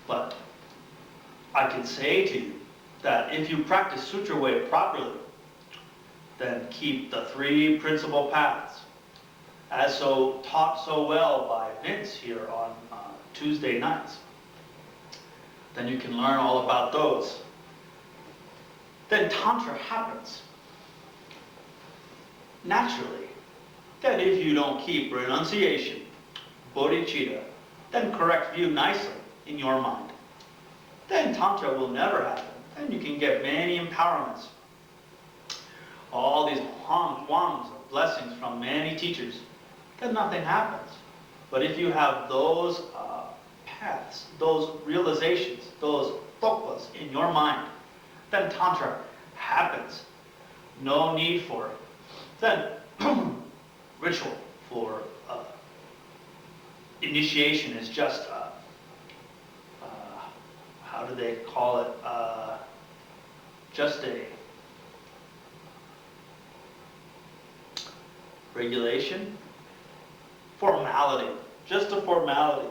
But I can say to you that if you practice Sutra way properly, then keep the three principal paths, as so taught so well by Vince here on Tuesday nights. Then you can learn all about those. Then Tantra happens naturally. Then if you don't keep renunciation, Bodhichitta, then correct view nicely in your mind, then Tantra will never happen. Then you can get many empowerments, all these wangs of blessings from many teachers, then nothing happens. But if you have those paths, those realizations, those tokwas in your mind, then Tantra happens. No need for it. Then ritual for initiation is just, how do they call it? Just a regulation? Formality. Just a formality.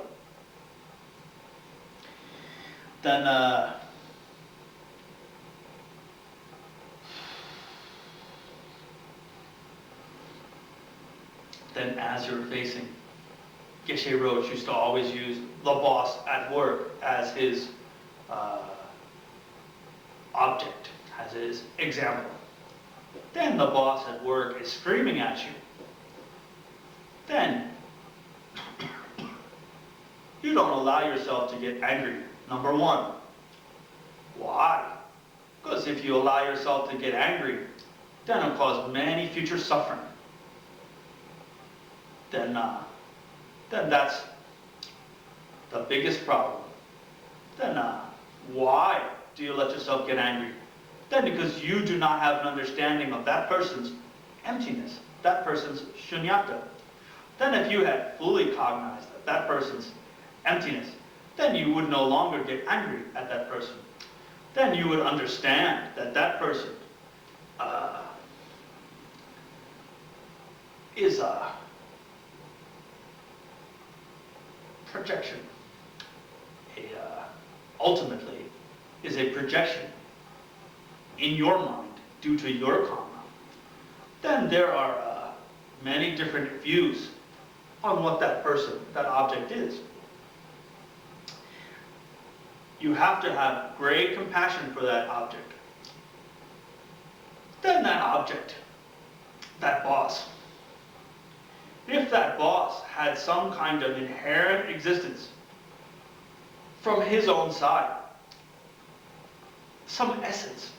Then as you're facing, Geshe Roach used to always use the boss at work as his object, as his example. Then the boss at work is screaming at you. Then you don't allow yourself to get angry. Number one. Why? Because if you allow yourself to get angry, then it'll cause many future suffering. Then that's the biggest problem. Then why do you let yourself get angry? Then because you do not have an understanding of that person's emptiness, that person's shunyata. Then if you had fully cognized that person's emptiness, then you would no longer get angry at that person. Then you would understand that that person is a projection. Ultimately, is a projection in your mind due to your karma. Then there are many different views on what that person, that object is. You have to have great compassion for that object. Then that object, that boss, if that boss had some kind of inherent existence from his own side, some essence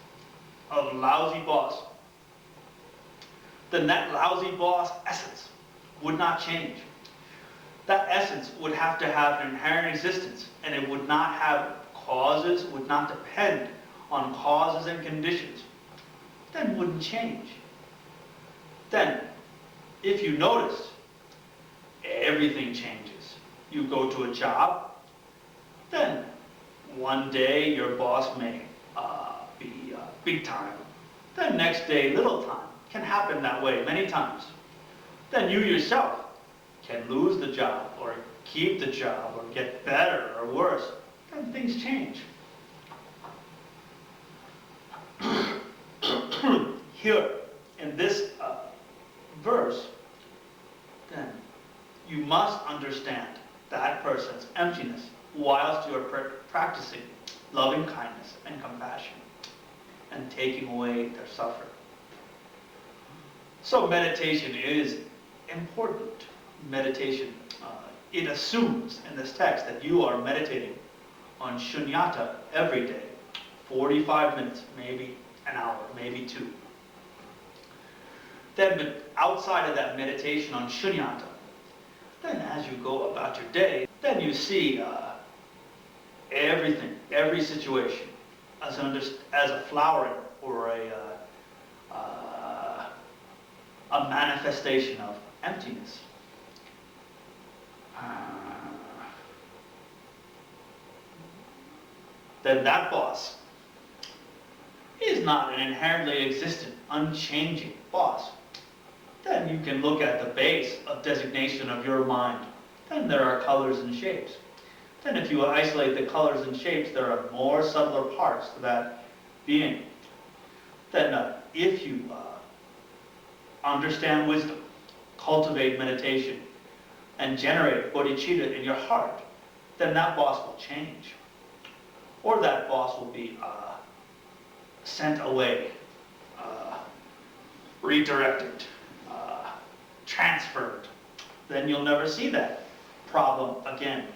of lousy boss, then that lousy boss essence would not change. That essence would have to have an inherent existence, and it would not have causes, would not depend on causes and conditions. Then it wouldn't change. Then, if you notice, everything changes. You go to a job, then one day your boss may be big time. Then next day little time. Can happen that way many times. Then you yourself can lose the job or keep the job or get better or worse. Then things change. Here in this verse, then you must understand that person's emptiness whilst you are practicing loving kindness and compassion and taking away their suffering. So meditation is important. Meditation, it assumes in this text that you are meditating on shunyata every day, 45 minutes, maybe an hour, maybe 2. Then outside of that meditation on shunyata, then as you go about your day, then you see everything, every situation as a flowering or a manifestation of emptiness. Then that boss is not an inherently existent, unchanging boss. Then you can look at the base of designation of your mind. Then there are colors and shapes. Then if you isolate the colors and shapes, there are more subtler parts to that being. Then if you understand wisdom, cultivate meditation, and generate bodhicitta in your heart, then that boss will change. Or that boss will be sent away, redirected, transferred. Then you'll never see that problem again.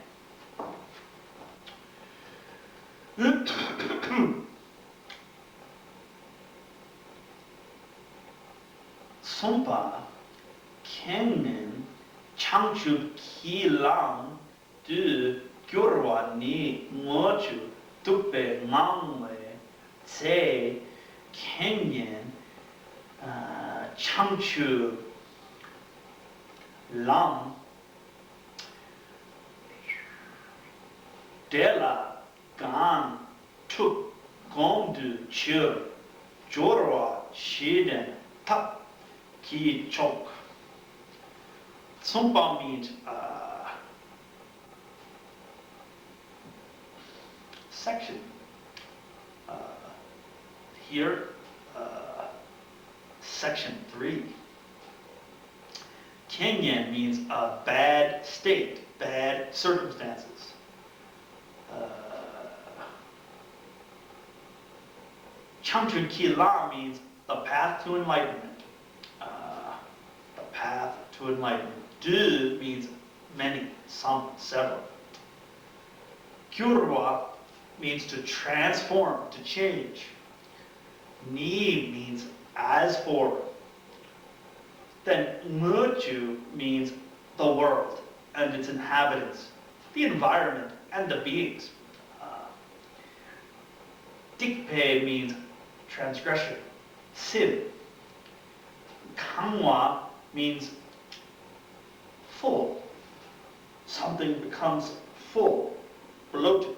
Sumpa kengen changchu kilang du gyurwa ni ngochu tupe ngangwe tse kengen changchu lam dela gang tuk gomdu chur jorwa shiden tap ki chok. Sumpa means section. Here, section 3. Kenyan means a bad state, bad circumstances. Changchun Ki La means the path to enlightenment. The path to enlightenment. Du means many, some, several. Gyurwa means to transform, to change. Ni means as for. Then Ngurchu means the world and its inhabitants, the environment and the beings. Dikpe means transgression, sin. Kangwa means full. Something becomes full, bloated.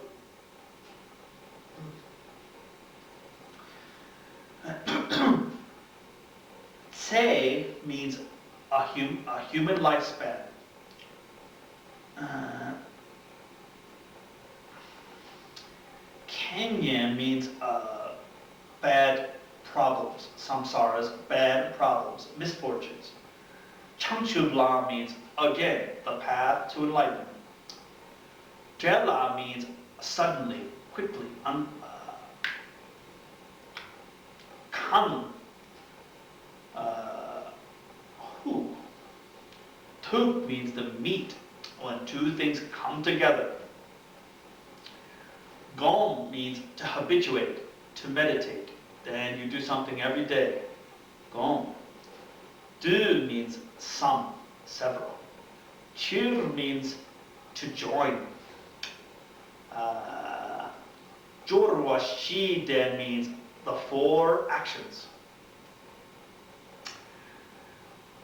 Tse means a human lifespan. Kenyan means bad problems, samsaras, bad problems, misfortunes. Changchubla means, again, the path to enlightenment. Jela means suddenly, quickly, come. Tuk means the meet, when two things come together. Gom means to habituate, to meditate. Then you do something every day. Gom. Du means some, several. Chir means to join. Jorwa Shi then means the 4 actions.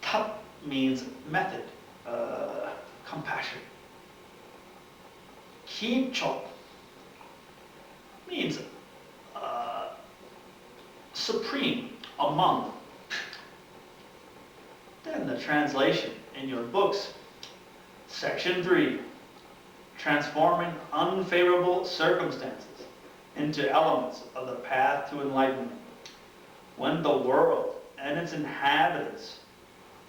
Tap means method, compassion. Kinchok means supreme, among. Then the translation in your books, section 3, transforming unfavorable circumstances into elements of the path to enlightenment. When the world and its inhabitants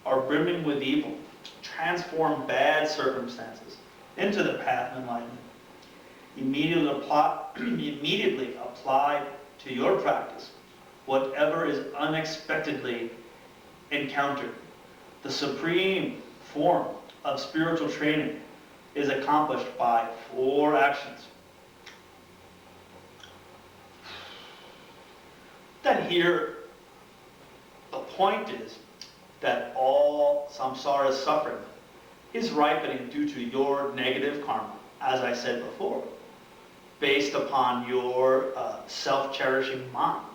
are brimming with evil, transform bad circumstances into the path of enlightenment. Immediately apply to your practice whatever is unexpectedly encountered. The supreme form of spiritual training is accomplished by 4 actions. Then here, the point is that all samsara suffering is ripening due to your negative karma, as I said before, based upon your self-cherishing mind.